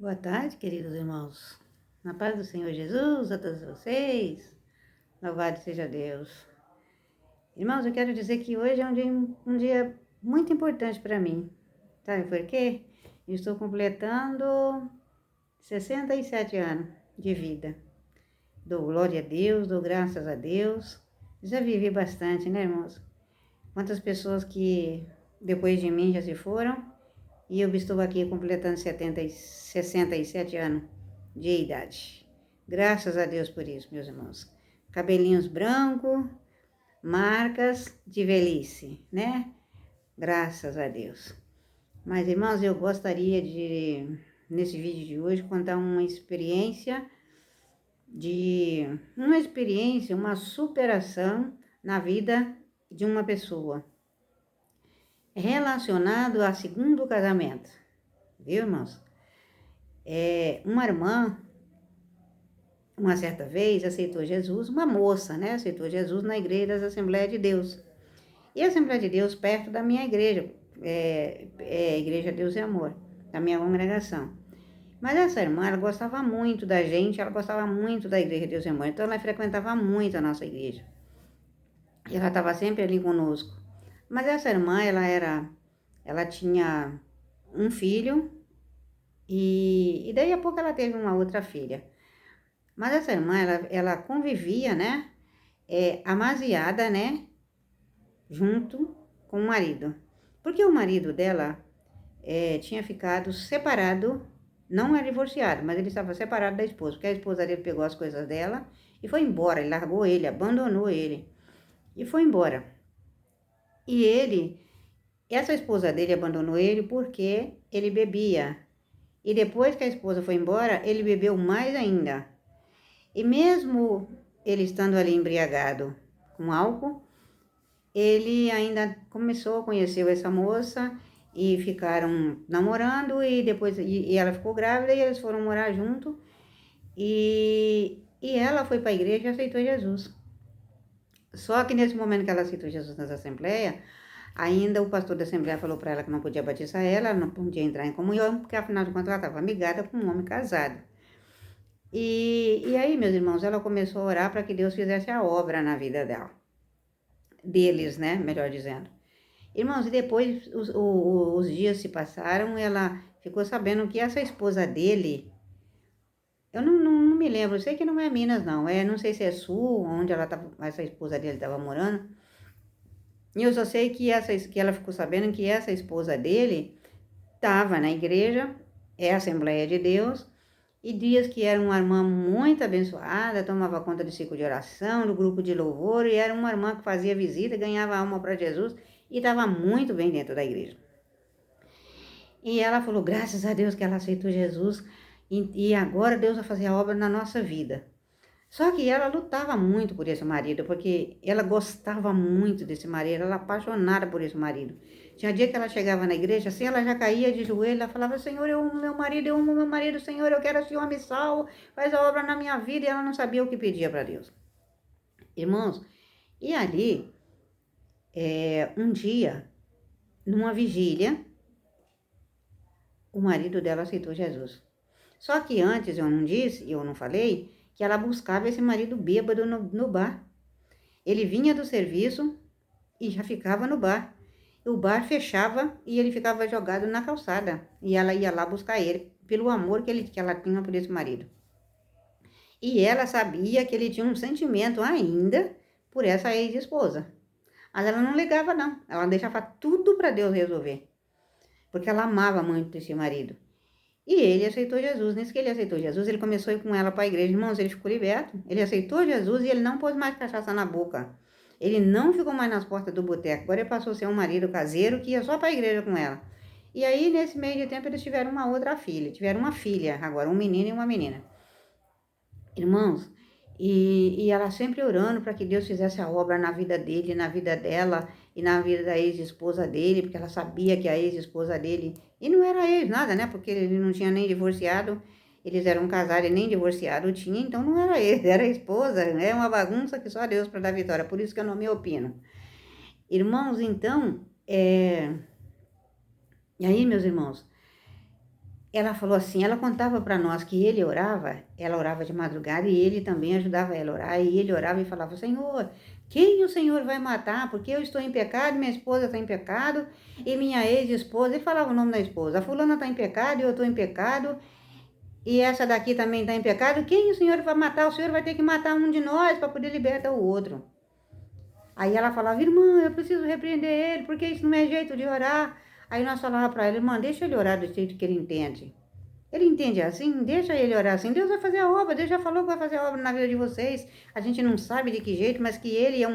Boa tarde, queridos irmãos. Na paz do Senhor Jesus a todos vocês. Louvado seja Deus. Irmãos, eu quero dizer que hoje é um dia muito importante para mim. Sabe por quê? Eu estou completando 67 anos de vida. Dou glória a Deus, dou graças a Deus. Já vivi bastante, né, irmãos? Quantas pessoas que depois de mim já se foram e eu estou aqui completando 67 anos de idade. Graças a Deus por isso, meus irmãos. Cabelinhos brancos, marcas de velhice, né? Graças a Deus. Mas, irmãos, eu gostaria de, nesse vídeo de hoje, contar uma superação na vida de uma pessoa relacionado a segundo casamento. Viu, irmãos? Uma irmã, uma certa vez, aceitou Jesus, uma moça, né? Aceitou Jesus na igreja das Assembleias de Deus. E a Assembleia de Deus perto da minha igreja, Igreja Deus e Amor, da minha congregação. Mas essa irmã, ela gostava muito da gente, ela gostava muito da Igreja Deus e Amor, então ela frequentava muito a nossa igreja. E ela estava sempre ali conosco. Mas essa irmã, ela tinha um filho e daí a pouco ela teve uma outra filha. Mas essa irmã, ela convivia, né, amasiada, né, junto com o marido. Porque o marido dela tinha ficado separado, não é divorciado, mas ele estava separado da esposa, porque a esposa dele pegou as coisas dela e foi embora, ele largou ele, abandonou ele e foi embora. Essa esposa dele abandonou ele porque ele bebia. E depois que a esposa foi embora, ele bebeu mais ainda. E mesmo ele estando ali embriagado com álcool, ele ainda começou a conhecer essa moça e ficaram namorando e depois e ela ficou grávida e eles foram morar junto e ela foi para a igreja e aceitou Jesus. Só que nesse momento que ela aceitou Jesus nas assembleias, ainda o pastor da assembleia falou para ela que não podia batizar ela não podia entrar em comunhão, porque afinal de contas ela estava amigada com um homem casado. E aí, meus irmãos, ela começou a orar para que Deus fizesse a obra na vida deles, né? Melhor dizendo. Irmãos, e depois os dias se passaram, ela ficou sabendo que essa esposa dele, eu não me lembro, eu sei que não é Minas, não. Não sei se é Sul, onde essa esposa dele estava morando. E eu só sei que ela ficou sabendo que essa esposa dele estava na igreja, a Assembleia de Deus, e dias que era uma irmã muito abençoada, tomava conta do ciclo de oração, do grupo de louvor, e era uma irmã que fazia visita, ganhava alma para Jesus, e estava muito bem dentro da igreja. E ela falou, graças a Deus que ela aceitou Jesus, e agora Deus vai fazer a obra na nossa vida. Só que ela lutava muito por esse marido, porque ela gostava muito desse marido, ela era apaixonada por esse marido. Tinha dia que ela chegava na igreja, assim, ela já caía de joelho, ela falava, Senhor, eu amo meu marido, Senhor, eu quero que o Senhor me salve, faz a obra na minha vida, e ela não sabia o que pedia para Deus. Irmãos, e ali, um dia, numa vigília, o marido dela aceitou Jesus. Só que antes eu não disse, eu não falei, que ela buscava esse marido bêbado no bar. Ele vinha do serviço e já ficava no bar. O bar fechava e ele ficava jogado na calçada. E ela ia lá buscar ele, pelo amor que ela tinha por esse marido. E ela sabia que ele tinha um sentimento ainda por essa ex-esposa. Mas ela não ligava, não. Ela deixava tudo para Deus resolver. Porque ela amava muito esse marido. E ele aceitou Jesus. Nisso que ele aceitou Jesus, ele começou a ir com ela para a igreja. Irmãos, ele ficou liberto. Ele aceitou Jesus e ele não pôs mais cachaça na boca. Ele não ficou mais nas portas do boteco. Agora ele passou a ser um marido caseiro que ia só para a igreja com ela. E aí, nesse meio de tempo, eles tiveram uma outra filha. Tiveram uma filha, agora um menino e uma menina. Irmãos, e ela sempre orando para que Deus fizesse a obra na vida dele, na vida dela e na vida da ex-esposa dele, porque ela sabia que a ex-esposa dele, e não era ex nada, né? Porque ele não tinha nem divorciado, eles eram casados e nem divorciado tinha, então não era ex, era esposa, é uma bagunça que só Deus para dar vitória, por isso que eu não me opino. Irmãos, então, e aí, meus irmãos, ela falou assim, ela contava para nós que ele orava, ela orava de madrugada e ele também ajudava ela a orar, e ele orava e falava, Senhor, quem o Senhor vai matar? Porque eu estou em pecado, minha esposa está em pecado, e minha ex-esposa, e falava o nome da esposa, a fulana está em pecado, e eu estou em pecado, e essa daqui também está em pecado, quem o Senhor vai matar? O Senhor vai ter que matar um de nós para poder libertar o outro. Aí ela falava, irmã, eu preciso repreender ele, porque isso não é jeito de orar. Aí nós falávamos para ela, irmã, deixa ele orar do jeito que ele entende. Ele entende assim, deixa ele orar assim. Deus vai fazer a obra, Deus já falou que vai fazer a obra na vida de vocês. A gente não sabe de que jeito, mas que ele é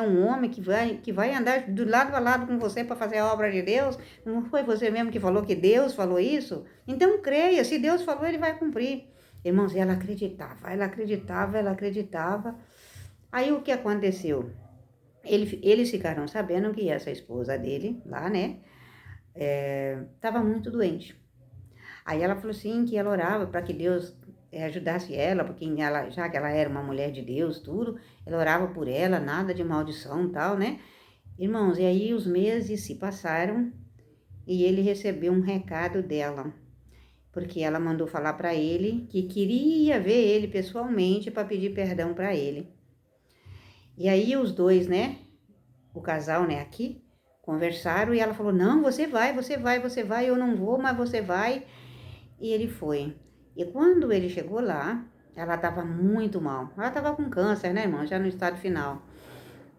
um homem que vai andar do lado a lado com você para fazer a obra de Deus. Não foi você mesmo que falou que Deus falou isso? Então creia, se Deus falou, ele vai cumprir. Irmãos, ela acreditava, ela acreditava, ela acreditava. Aí o que aconteceu? Eles ficaram sabendo que essa esposa dele, lá, né, estava muito doente. Aí ela falou assim que ela orava para que Deus ajudasse ela, porque ela, já que ela era uma mulher de Deus, tudo, ela orava por ela, nada de maldição e tal, né? Irmãos, e aí os meses se passaram e ele recebeu um recado dela, porque ela mandou falar para ele que queria ver ele pessoalmente para pedir perdão para ele. E aí os dois, né, o casal, né, aqui, conversaram e ela falou, não, você vai, eu não vou, mas você vai. E ele foi. E quando ele chegou lá, ela estava muito mal. Ela estava com câncer, né, irmão? Já no estado final.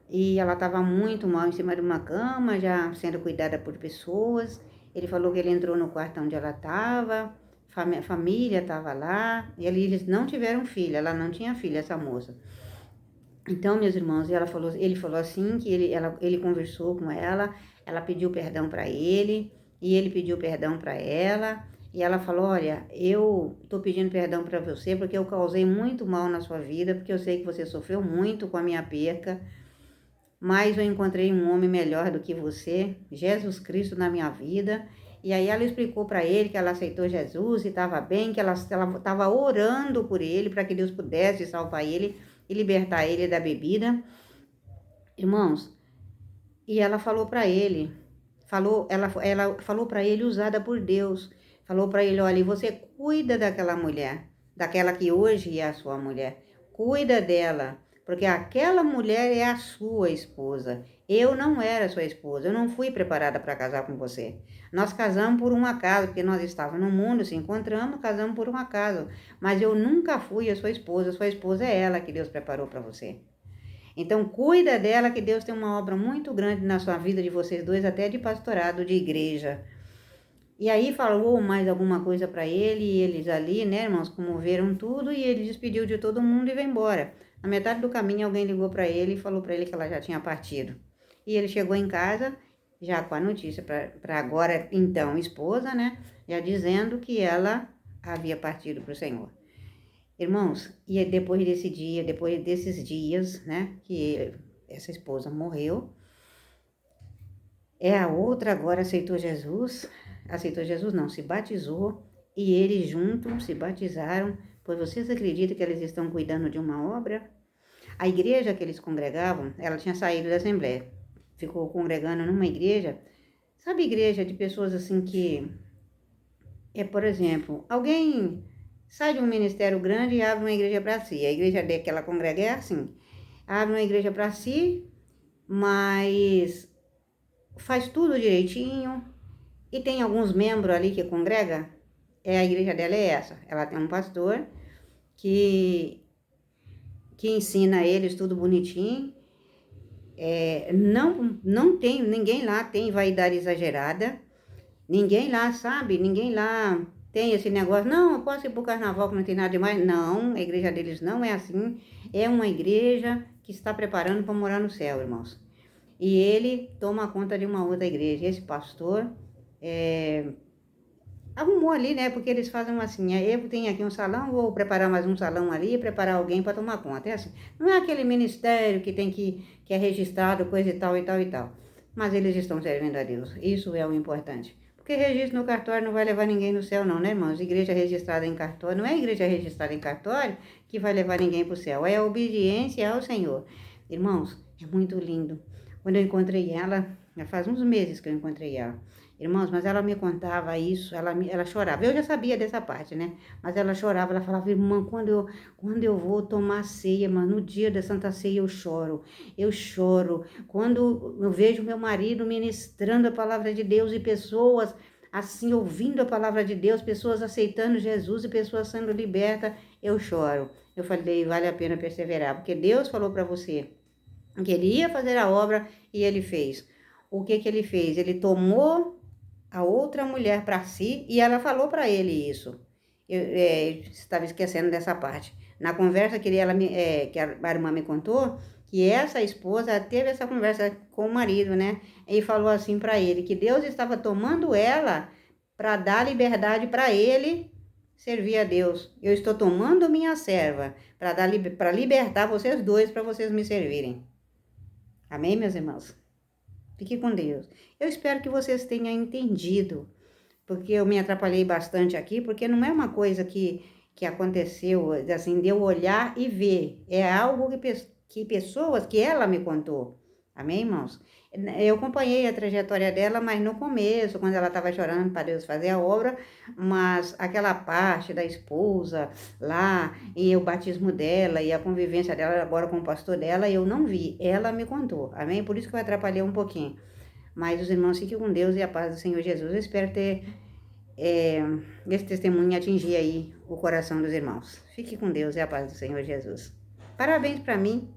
E ela estava muito mal em cima de uma cama, já sendo cuidada por pessoas. Ele falou que ele entrou no quarto onde ela estava, família estava lá. E eles não tiveram filha, ela não tinha filha, essa moça. Então, meus irmãos, ele falou assim que ele conversou com ela pediu perdão para ele, e ele pediu perdão para ela, e ela falou, olha, eu tô pedindo perdão para você porque eu causei muito mal na sua vida, porque eu sei que você sofreu muito com a minha perca, mas eu encontrei um homem melhor do que você, Jesus Cristo na minha vida. E aí ela explicou para ele que ela aceitou Jesus e estava bem, que ela estava orando por ele para que Deus pudesse salvar ele e libertar ele da bebida. Irmãos, e ela falou para ele, ela falou para ele usada por Deus, falou para ele, olha, você cuida daquela mulher, daquela que hoje é a sua mulher, cuida dela, porque aquela mulher é a sua esposa. Eu não era sua esposa, eu não fui preparada para casar com você. Nós casamos por um acaso, porque nós estávamos no mundo, se encontramos, casamos por um acaso. Mas eu nunca fui a sua esposa é ela que Deus preparou para você. Então, cuida dela, que Deus tem uma obra muito grande na sua vida, de vocês dois, até de pastorado, de igreja. E aí falou mais alguma coisa para ele, e eles ali, né, irmãos, comoveram tudo, e ele despediu de todo mundo e veio embora. Na metade do caminho, alguém ligou para ele e falou para ele que ela já tinha partido. E ele chegou em casa, já com a notícia para agora, então, esposa, né, já dizendo que ela havia partido para o Senhor. Irmãos, e depois desse dia, depois desses dias, né, que essa esposa morreu, a outra agora aceitou Jesus não, se batizou, e eles juntos se batizaram, pois vocês acreditam que eles estão cuidando de uma obra? A igreja que eles congregavam, ela tinha saído da Assembleia, ficou congregando numa igreja, sabe, igreja de pessoas assim que, por exemplo, alguém sai de um ministério grande e abre uma igreja para si. A igreja que ela congrega é assim, abre uma igreja para si, mas faz tudo direitinho, e tem alguns membros ali que congrega, a igreja dela é essa, ela tem um pastor que ensina eles tudo bonitinho, não tem, ninguém lá tem vaidade exagerada, ninguém lá, sabe, ninguém lá tem esse negócio, não, eu posso ir pro carnaval que não tem nada demais, não, a igreja deles não é assim, é uma igreja que está preparando para morar no céu, irmãos. E ele toma conta de uma outra igreja, esse pastor arrumou ali, né, porque eles fazem assim, eu tenho aqui um salão, vou preparar mais um salão ali, preparar alguém para tomar conta, é assim, não é aquele ministério que tem que é registrado, coisa e tal e tal e tal, mas eles estão servindo a Deus, isso é o importante. Porque registro no cartório não vai levar ninguém no céu não, né, irmãos? Igreja registrada em cartório, não é igreja registrada em cartório que vai levar ninguém para o céu, é a obediência ao Senhor. Irmãos, é muito lindo. Quando eu encontrei ela, já faz uns meses que eu encontrei ela, Irmãos, mas ela me contava isso, ela chorava. Eu já sabia dessa parte, né? Mas ela chorava, ela falava, irmã, quando eu vou tomar ceia, mas no dia da Santa Ceia eu choro. Eu choro. Quando eu vejo meu marido ministrando a palavra de Deus e pessoas assim ouvindo a palavra de Deus, pessoas aceitando Jesus e pessoas sendo libertas, eu choro. Eu falei, vale a pena perseverar, porque Deus falou para você que ele ia fazer a obra e ele fez. O que que ele fez? Ele tomou a outra mulher para si e ela falou para ele isso. Eu estava esquecendo dessa parte. Na conversa que a irmã me contou, que essa esposa teve essa conversa com o marido, né? E falou assim para ele que Deus estava tomando ela para dar liberdade para ele servir a Deus. Eu estou tomando minha serva para libertar vocês dois para vocês me servirem. Amém, meus irmãos? Fique com Deus. Eu espero que vocês tenham entendido, porque eu me atrapalhei bastante aqui, porque não é uma coisa que aconteceu, assim, de eu olhar e ver. É algo que pessoas, que ela me contou. Amém, irmãos? Eu acompanhei a trajetória dela, mas no começo, quando ela estava chorando para Deus fazer a obra, mas aquela parte da esposa lá, e o batismo dela, e a convivência dela agora com o pastor dela, eu não vi. Ela me contou. Amém? Por isso que eu atrapalhei um pouquinho. Mas os irmãos fiquem com Deus e a paz do Senhor Jesus. Eu espero ter esse testemunho atingir aí o coração dos irmãos. Fique com Deus e a paz do Senhor Jesus. Parabéns para mim.